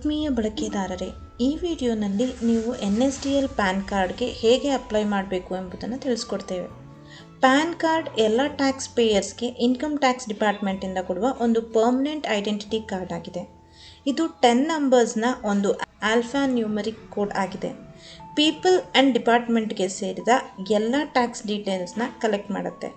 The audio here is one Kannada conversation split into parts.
ಆತ್ಮೀಯ ಬಳಕೆದಾರರೇ, ಈ ವಿಡಿಯೋನಲ್ಲಿ ನೀವು NSDL ಪ್ಯಾನ್ ಕಾರ್ಡ್ಗೆ ಹೇಗೆ ಅಪ್ಲೈ ಮಾಡಬೇಕು ಎಂಬುದನ್ನು ತಿಳಿಸ್ಕೊಡ್ತೇವೆ. ಪ್ಯಾನ್ ಕಾರ್ಡ್ ಎಲ್ಲ ಟ್ಯಾಕ್ಸ್ ಪೇಯರ್ಸ್ಗೆ ಇನ್ಕಮ್ ಟ್ಯಾಕ್ಸ್ ಡಿಪಾರ್ಟ್ಮೆಂಟಿಂದ ಕೊಡುವ ಒಂದು ಪರ್ಮನೆಂಟ್ ಐಡೆಂಟಿಟಿ ಕಾರ್ಡ್ ಆಗಿದೆ. ಇದು 10 ನಂಬರ್ಸ್ನ ಒಂದು ಆಲ್ಫಾ ನ್ಯೂಮರಿಕ್ ಕೋಡ್ ಆಗಿದೆ. ಪೀಪಲ್ ಆ್ಯಂಡ್ ಡಿಪಾರ್ಟ್ಮೆಂಟ್ಗೆ ಸೇರಿದ ಎಲ್ಲ ಟ್ಯಾಕ್ಸ್ ಡೀಟೇಲ್ಸ್ನ ಕಲೆಕ್ಟ್ ಮಾಡುತ್ತೆ.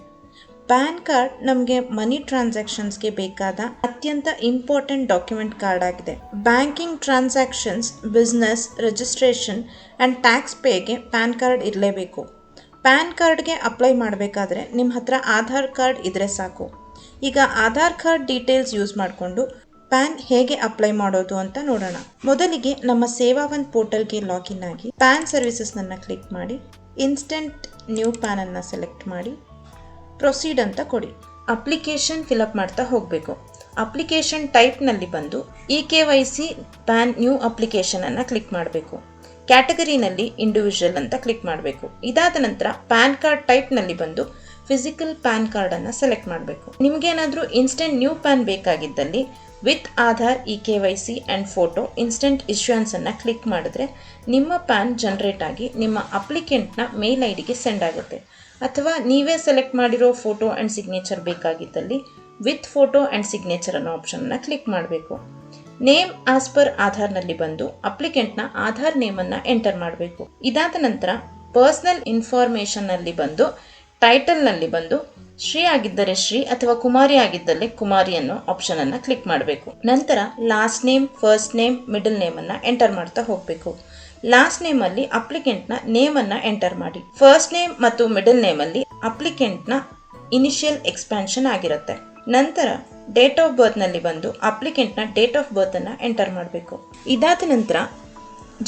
ಪ್ಯಾನ್ ಕಾರ್ಡ್ ನಮಗೆ ಮನಿ ಟ್ರಾನ್ಸಾಕ್ಷನ್ಸ್ಗೆ ಬೇಕಾದ ಅತ್ಯಂತ ಇಂಪಾರ್ಟೆಂಟ್ ಡಾಕ್ಯುಮೆಂಟ್ ಕಾರ್ಡ್ ಆಗಿದೆ. Banking transactions, business, registration and tax ಪೇಗೆ ಪ್ಯಾನ್ ಕಾರ್ಡ್ ಇರಲೇಬೇಕು. ಪ್ಯಾನ್ ಕಾರ್ಡ್ಗೆ ಅಪ್ಲೈ ಮಾಡಬೇಕಾದ್ರೆ ನಿಮ್ಮ ಹತ್ರ ಆಧಾರ್ ಕಾರ್ಡ್ ಇದ್ದರೆ ಸಾಕು. ಈಗ ಆಧಾರ್ ಕಾರ್ಡ್ ಡೀಟೇಲ್ಸ್ ಯೂಸ್ ಮಾಡಿಕೊಂಡು ಪ್ಯಾನ್ ಹೇಗೆ ಅಪ್ಲೈ ಮಾಡೋದು ಅಂತ ನೋಡೋಣ. ಮೊದಲಿಗೆ ನಮ್ಮ ಸೇವಾವನ್ ಪೋರ್ಟಲ್ಗೆ ಲಾಗಿನ್ ಆಗಿ ಪ್ಯಾನ್ ಸರ್ವಿಸಸ್ನನ್ನು ಕ್ಲಿಕ್ ಮಾಡಿ ಇನ್ಸ್ಟೆಂಟ್ ನ್ಯೂ ಪ್ಯಾನನ್ನು ಸೆಲೆಕ್ಟ್ ಮಾಡಿ ಪ್ರೊಸೀಡ್ ಅಂತ ಕೊಡಿ. ಅಪ್ಲಿಕೇಶನ್ ಫಿಲಪ್ ಮಾಡ್ತಾ ಹೋಗಬೇಕು. ಅಪ್ಲಿಕೇಶನ್ ಟೈಪ್ನಲ್ಲಿ ಬಂದು KYC ಪ್ಯಾನ್ ನ್ಯೂ ಅಪ್ಲಿಕೇಶನನ್ನು ಕ್ಲಿಕ್ ಮಾಡಬೇಕು. ಕ್ಯಾಟಗರಿನಲ್ಲಿ ಇಂಡಿವಿಜುವಲ್ ಅಂತ ಕ್ಲಿಕ್ ಮಾಡಬೇಕು. ಇದಾದ ನಂತರ ಪ್ಯಾನ್ ಕಾರ್ಡ್ ಟೈಪ್ನಲ್ಲಿ ಬಂದು ಫಿಸಿಕಲ್ ಪ್ಯಾನ್ ಕಾರ್ಡನ್ನು ಸೆಲೆಕ್ಟ್ ಮಾಡಬೇಕು. ನಿಮಗೇನಾದರೂ ಇನ್ಸ್ಟೆಂಟ್ ನ್ಯೂ ಪ್ಯಾನ್ ಬೇಕಾಗಿದ್ದಲ್ಲಿ with Aadhaar KYC and photo instant ಇಶ್ಯೂಯನ್ಸನ್ನು ಕ್ಲಿಕ್ ಮಾಡಿದ್ರೆ ನಿಮ್ಮ ಪ್ಯಾನ್ ಜನರೇಟ್ ಆಗಿ ನಿಮ್ಮ ಅಪ್ಲಿಕೆಂಟ್ನ ಮೇಲ್ ಐಡಿಗೆ ಸೆಂಡ್ ಆಗುತ್ತೆ. ಅಥವಾ ನೀವೇ ಸೆಲೆಕ್ಟ್ ಮಾಡಿರೋ ಫೋಟೋ ಆ್ಯಂಡ್ ಸಿಗ್ನೇಚರ್ ಬೇಕಾಗಿದ್ದಲ್ಲಿ ವಿತ್ ಫೋಟೋ ಆ್ಯಂಡ್ ಸಿಗ್ನೇಚರ್ ಅನ್ನೋ ಆಪ್ಷನ್ನ ಕ್ಲಿಕ್ ಮಾಡಬೇಕು. ನೇಮ್ ಆಸ್ ಪರ್ ಆಧಾರ್ನಲ್ಲಿ ಬಂದು ಅಪ್ಲಿಕೆಂಟ್ನ ಆಧಾರ್ ನೇಮನ್ನು ಎಂಟರ್ ಮಾಡಬೇಕು. ಇದಾದ ನಂತರ ಪರ್ಸನಲ್ ಇನ್ಫಾರ್ಮೇಷನ್ನಲ್ಲಿ ಬಂದು ಟೈಟಲ್ನಲ್ಲಿ ಬಂದು ಶ್ರೀ ಆಗಿದ್ದರೆ ಶ್ರೀ ಅಥವಾ ಕುಮಾರಿ ಆಗಿದ್ದಲ್ಲಿ ಕುಮಾರಿ ಅನ್ನೋ ಆಪ್ಷನನ್ನು ಕ್ಲಿಕ್ ಮಾಡಬೇಕು. ನಂತರ last name, first name, middle ನೇಮನ್ನು ಎಂಟರ್ ಮಾಡ್ತಾ ಹೋಗಬೇಕು. ಲಾಸ್ಟ್ ನೇಮಲ್ಲಿ ಅಪ್ಲಿಕೆಂಟ್ನ ನೇಮನ್ನು ಎಂಟರ್ ಮಾಡಿ. ಫಸ್ಟ್ ನೇಮ್ ಮತ್ತು ಮಿಡಲ್ ನೇಮಲ್ಲಿ ಅಪ್ಲಿಕೆಂಟ್ನ ಇನಿಷಿಯಲ್ ಎಕ್ಸ್ಪ್ಯಾನ್ಷನ್ ಆಗಿರುತ್ತೆ. ನಂತರ ಡೇಟ್ ಆಫ್ ಬರ್ತ್ನಲ್ಲಿ ಬಂದು ಅಪ್ಲಿಕೆಂಟ್ನ ಡೇಟ್ ಆಫ್ ಬರ್ತನ್ನು ಎಂಟರ್ ಮಾಡಬೇಕು. ಇದಾದ ನಂತರ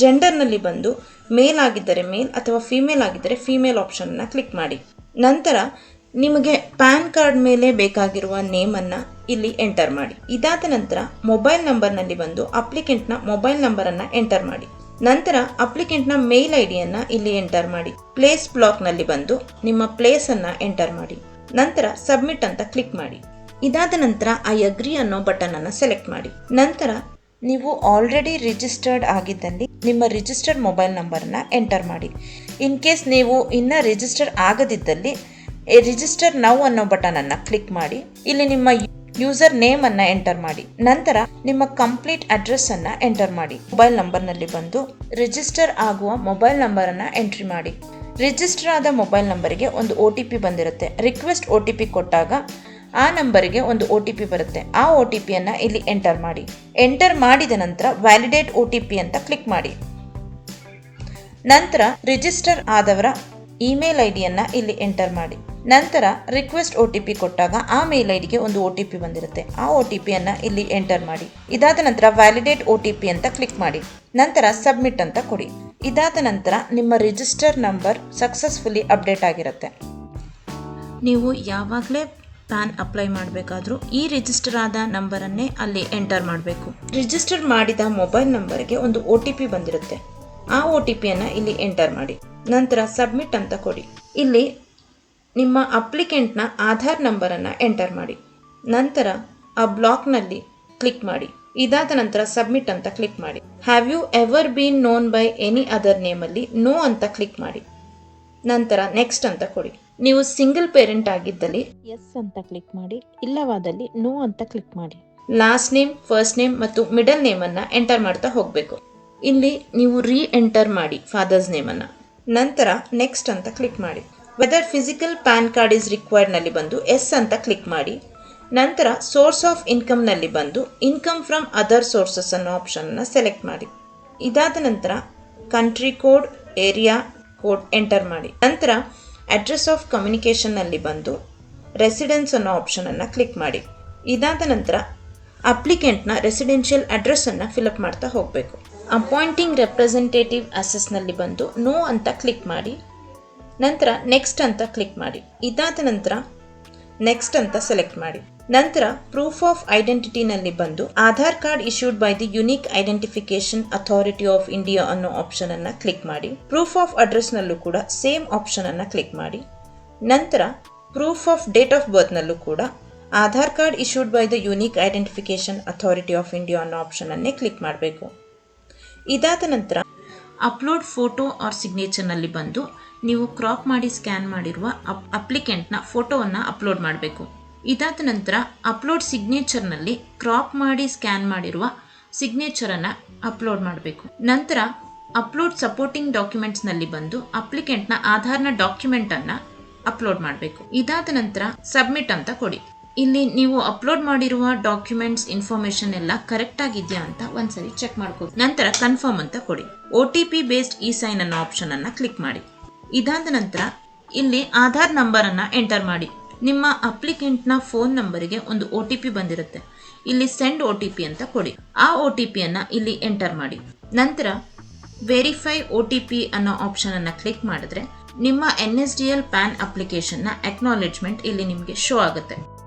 ಜೆಂಡರ್ನಲ್ಲಿ ಬಂದು ಮೇಲ್ ಆಗಿದ್ದರೆ ಮೇಲ್ ಅಥವಾ ಫಿಮೇಲ್ ಆಗಿದ್ದರೆ ಫಿಮೇಲ್ ಆಪ್ಷನನ್ನು ಕ್ಲಿಕ್ ಮಾಡಿ. ನಂತರ ನಿಮಗೆ ಪ್ಯಾನ್ ಕಾರ್ಡ್ ಮೇಲೆ ಬೇಕಾಗಿರುವ ನೇಮನ್ನು ಇಲ್ಲಿ ಎಂಟರ್ ಮಾಡಿ. ಇದಾದ ನಂತರ ಮೊಬೈಲ್ ನಂಬರ್ನಲ್ಲಿ ಬಂದು ಅಪ್ಲಿಕೆಂಟ್ನ ಮೊಬೈಲ್ ನಂಬರನ್ನು ಎಂಟರ್ ಮಾಡಿ. ನಂತರ ಅಪ್ಲಿಕೆಂಟ್ನ ಮೇಲ್ ಐಡಿಯನ್ನು ಇಲ್ಲಿ ಎಂಟರ್ ಮಾಡಿ. ಪ್ಲೇಸ್ ಬ್ಲಾಕ್ನಲ್ಲಿ ಬಂದು ನಿಮ್ಮ ಪ್ಲೇಸನ್ನು ಎಂಟರ್ ಮಾಡಿ. ನಂತರ ಸಬ್ಮಿಟ್ ಅಂತ ಕ್ಲಿಕ್ ಮಾಡಿ. ಇದಾದ ನಂತರ ಐ ಅಗ್ರಿ ಅನ್ನೋ ಬಟನನ್ನು ಸೆಲೆಕ್ಟ್ ಮಾಡಿ. ನಂತರ ನೀವು ಆಲ್ರೆಡಿ ರಿಜಿಸ್ಟರ್ಡ್ ಆಗಿದ್ದಲ್ಲಿ ನಿಮ್ಮ ರಿಜಿಸ್ಟರ್ಡ್ ಮೊಬೈಲ್ ನಂಬರನ್ನು ಎಂಟರ್ ಮಾಡಿ. ಇನ್ ಕೇಸ್ ನೀವು ಇನ್ನೂ ರಿಜಿಸ್ಟರ್ ಆಗದಿದ್ದಲ್ಲಿ ರಿಜಿಸ್ಟರ್ ನೌ ಅನ್ನೋ ಬಟನನ್ನು ಕ್ಲಿಕ್ ಮಾಡಿ. ಇಲ್ಲಿ ನಿಮ್ಮ ಯೂಸರ್ ನೇಮ್ ಅನ್ನು ಎಂಟರ್ ಮಾಡಿ. ನಂತರ ನಿಮ್ಮ ಕಂಪ್ಲೀಟ್ ಅಡ್ರೆಸ್ ಅನ್ನ ಎಂಟರ್ ಮಾಡಿ. ಮೊಬೈಲ್ ನಂಬರ್ನಲ್ಲಿ ಬಂದು ರಿಜಿಸ್ಟರ್ ಆಗುವ ಮೊಬೈಲ್ ನಂಬರನ್ನು ಎಂಟ್ರಿ ಮಾಡಿ. ರಿಜಿಸ್ಟರ್ ಆದ ಮೊಬೈಲ್ ನಂಬರಿಗೆ ಒಂದು OTP ಬಂದಿರುತ್ತೆ. ರಿಕ್ವೆಸ್ಟ್ OTP ಕೊಟ್ಟಾಗ ಆ ನಂಬರಿಗೆ ಒಂದು OTP ಬರುತ್ತೆ. ಆ OTPಯನ್ನು ಇಲ್ಲಿ ಎಂಟರ್ ಮಾಡಿ. ಎಂಟರ್ ಮಾಡಿದ ನಂತರ ವ್ಯಾಲಿಡೇಟ್ OTP ಅಂತ ಕ್ಲಿಕ್ ಮಾಡಿ. ನಂತರ ರಿಜಿಸ್ಟರ್ ಆದವರ ಇಮೇಲ್ ಐಡಿಯನ್ನು ಇಲ್ಲಿ ಎಂಟರ್ ಮಾಡಿ. ನಂತರ ರಿಕ್ವೆಸ್ಟ್ OTP ಕೊಟ್ಟಾಗ ಆ ಮೇಲ್ ಐಡಿಗೆ ಒಂದು OTP ಬಂದಿರುತ್ತೆ. ಆ OTPಯನ್ನು ಇಲ್ಲಿ ಎಂಟರ್ ಮಾಡಿ. ಇದಾದ ನಂತರ ವ್ಯಾಲಿಡೇಟ್ OTP ಅಂತ ಕ್ಲಿಕ್ ಮಾಡಿ. ನಂತರ ಸಬ್ಮಿಟ್ ಅಂತ ಕೊಡಿ. ಇದಾದ ನಂತರ ನಿಮ್ಮ ರಿಜಿಸ್ಟರ್ ನಂಬರ್ ಸಕ್ಸಸ್ಫುಲಿ ಅಪ್ಡೇಟ್ ಆಗಿರುತ್ತೆ. ನೀವು ಯಾವಾಗಲೇ ಪ್ಯಾನ್ ಅಪ್ಲೈ ಮಾಡಬೇಕಾದ್ರೂ ಈ ರಿಜಿಸ್ಟರ್ ಆದ ನಂಬರನ್ನೇ ಅಲ್ಲಿ ಎಂಟರ್ ಮಾಡಬೇಕು. ರಿಜಿಸ್ಟರ್ ಮಾಡಿದ ಮೊಬೈಲ್ ನಂಬರ್ಗೆ ಒಂದು OTP ಬಂದಿರುತ್ತೆ. ಆ OTPಯನ್ನು ಇಲ್ಲಿ ಎಂಟರ್ ಮಾಡಿ. ನಂತರ ಸಬ್ಮಿಟ್ ಅಂತ ಕೊಡಿ. ಇಲ್ಲಿ ನಿಮ್ಮ ಅಪ್ಲಿಕೆಂಟ್ನ ಆಧಾರ್ ನಂಬರನ್ನು ಎಂಟರ್ ಮಾಡಿ. ನಂತರ ಆ ಬ್ಲಾಕ್ನಲ್ಲಿ ಕ್ಲಿಕ್ ಮಾಡಿ. ಇದಾದ ನಂತರ ಸಬ್ಮಿಟ್ ಅಂತ ಕ್ಲಿಕ್ ಮಾಡಿ. Have you ever been known by any other ನೇಮಲ್ಲಿ ನೋ ಅಂತ ಕ್ಲಿಕ್ ಮಾಡಿ. ನಂತರ ನೆಕ್ಸ್ಟ್ ಅಂತ ಕೊಡಿ. ನೀವು ಸಿಂಗಲ್ ಪೇರೆಂಟ್ ಆಗಿದ್ದಲ್ಲಿ ಎಸ್ ಅಂತ ಕ್ಲಿಕ್ ಮಾಡಿ. ಇಲ್ಲವಾದಲ್ಲಿ ನೋ ಅಂತ ಕ್ಲಿಕ್ ಮಾಡಿ. ಲಾಸ್ಟ್ ನೇಮ್, ಫಸ್ಟ್ ನೇಮ್ ಮತ್ತು ಮಿಡಲ್ ನೇಮನ್ನು ಎಂಟರ್ ಮಾಡ್ತಾ ಹೋಗಬೇಕು. ಇಲ್ಲಿ ನೀವು ಎಂಟರ್ ಮಾಡಿ ಫಾದರ್ಸ್ ನೇಮನ್ನು. ನಂತರ ನೆಕ್ಸ್ಟ್ ಅಂತ ಕ್ಲಿಕ್ ಮಾಡಿ. Whether physical PAN card is required ನಲ್ಲಿ ಬಂದು ಎಸ್ ಅಂತ ಕ್ಲಿಕ್ ಮಾಡಿ. ನಂತರ ಸೋರ್ಸ್ ಆಫ್ ಇನ್ಕಮ್ ನಲ್ಲಿ ಬಂದು ಇನ್ಕಮ್ ಫ್ರಮ್ ಅದರ್ ಸೋರ್ಸಸ್ ಅನ್ನೋ ಆಪ್ಷನ್ನ ಸೆಲೆಕ್ಟ್ ಮಾಡಿ. ಇದಾದ ನಂತರ country code, area code enter ಮಾಡಿ. ನಂತರ ಅಡ್ರೆಸ್ ಆಫ್ ಕಮ್ಯುನಿಕೇಷನ್ ನಲ್ಲಿ ಬಂದು ರೆಸಿಡೆನ್ಸ್ ಅನ್ನೋ ಆಪ್ಷನನ್ನು ಕ್ಲಿಕ್ ಮಾಡಿ. ಇದಾದ ನಂತರ ಅಪ್ಲಿಕೆಂಟ್ನ ರೆಸಿಡೆನ್ಷಿಯಲ್ ಅಡ್ರೆಸ್ಸನ್ನು ಫಿಲಪ್ ಮಾಡ್ತಾ ಹೋಗಬೇಕು. ಅಪಾಯಿಂಟಿಂಗ್ ರೆಪ್ರೆಸೆಂಟೇಟಿವ್ ಅಸೆಸ್ನಲ್ಲಿ ಬಂದು ನೋ ಅಂತ ಕ್ಲಿಕ್ ಮಾಡಿ. ನಂತರ ನೆಕ್ಸ್ಟ್ ಅಂತ ಕ್ಲಿಕ್ ಮಾಡಿ. ಇದಾದ ನಂತರ ನೆಕ್ಸ್ಟ್ ಅಂತ ಸೆಲೆಕ್ಟ್ ಮಾಡಿ. ನಂತರ ಪ್ರೂಫ್ ಆಫ್ ಐಡೆಂಟಿಟಿನಲ್ಲಿ ಬಂದು Aadhaar card issued by the unique identification authority of India ಅನ್ನೋ ಆಪ್ಷನನ್ನು ಕ್ಲಿಕ್ ಮಾಡಿ. ಪ್ರೂಫ್ ಆಫ್ ಅಡ್ರೆಸ್ನಲ್ಲೂ ಕೂಡ ಸೇಮ್ ಆಪ್ಷನನ್ನು ಕ್ಲಿಕ್ ಮಾಡಿ. ನಂತರ ಪ್ರೂಫ್ ಆಫ್ ಡೇಟ್ ಆಫ್ ಬರ್ತ್ನಲ್ಲೂ ಕೂಡ Aadhaar card issued by the unique identification authority of India ಅನ್ನೋ ಆಪ್ಷನನ್ನೇ ಕ್ಲಿಕ್ ಮಾಡಬೇಕು. ಇದಾದ ನಂತರ ಅಪ್ಲೋಡ್ ಫೋಟೋ ಆರ್ ಸಿಗ್ನೇಚರ್ನಲ್ಲಿ ಬಂದು ನೀವು ಕ್ರಾಪ್ ಮಾಡಿ ಸ್ಕ್ಯಾನ್ ಮಾಡಿರುವ ಅಪ್ಲಿಕೆಂಟ್ನ ಫೋಟೋವನ್ನು ಅಪ್ಲೋಡ್ ಮಾಡಬೇಕು. ಇದಾದ ನಂತರ ಅಪ್ಲೋಡ್ ಸಿಗ್ನೇಚರ್ನಲ್ಲಿ ಕ್ರಾಪ್ ಮಾಡಿ ಸ್ಕ್ಯಾನ್ ಮಾಡಿರುವ ಸಿಗ್ನೇಚರನ್ನು ಅಪ್ಲೋಡ್ ಮಾಡಬೇಕು. ನಂತರ ಅಪ್ಲೋಡ್ ಸಪೋರ್ಟಿಂಗ್ ಡಾಕ್ಯುಮೆಂಟ್ಸ್ನಲ್ಲಿ ಬಂದು ಅಪ್ಲಿಕೆಂಟ್ನ ಆಧಾರ್ನ ಡಾಕ್ಯುಮೆಂಟನ್ನು ಅಪ್ಲೋಡ್ ಮಾಡಬೇಕು. ಇದಾದ ನಂತರ ಸಬ್ಮಿಟ್ ಅಂತ ಕೊಡಿ. ಇಲ್ಲಿ ನೀವು ಅಪ್ಲೋಡ್ ಮಾಡಿರುವ ಡಾಕ್ಯುಮೆಂಟ್ಸ್ ಇನ್ಫಾರ್ಮೇಶನ್ ಎಲ್ಲ ಕರೆಕ್ಟ್ ಆಗಿದೆಯಾ ಅಂತ ಒಂದ್ಸರಿ ಚೆಕ್ ಮಾಡ್ಕೊಳ್ಳಿ. ನಂತರ ಕನ್ಫರ್ಮ್ ಅಂತ ಕೊಡಿ. OTP ಬೇಸ್ಡ್ ಇ-ಸೈನ್ ಅನ್ನೋ ಆಪ್ಷನ್ ಅನ್ನು ಕ್ಲಿಕ್ ಮಾಡಿ. ಇದಾದ ನಂತರ ಇಲ್ಲಿ ಆಧಾರ್ ನಂಬರ್ ಅನ್ನು ಎಂಟರ್ ಮಾಡಿ. ನಿಮ್ಮ ಅಪ್ಲಿಕೆಂಟ್ನ ಫೋನ್ ನಂಬರಿಗೆ ಒಂದು OTP ಬಂದಿರುತ್ತೆ. ಇಲ್ಲಿ ಸೆಂಡ್ OTP ಅಂತ ಕೊಡಿ. ಆ OTP ಅನ್ನು ಇಲ್ಲಿ ಎಂಟರ್ ಮಾಡಿ. ನಂತರ ವೆರಿಫೈ OTP ಅನ್ನೋ ಆಪ್ಷನ್ ಅನ್ನು ಕ್ಲಿಕ್ ಮಾಡಿದ್ರೆ ನಿಮ್ಮ NSDL PAN ಅಪ್ಲಿಕೇಶನ್ನ ಅಕ್ನಾಲೆಜ್ಮೆಂಟ್ ಇಲ್ಲಿ ನಿಮಗೆ ಶೋ ಆಗುತ್ತೆ.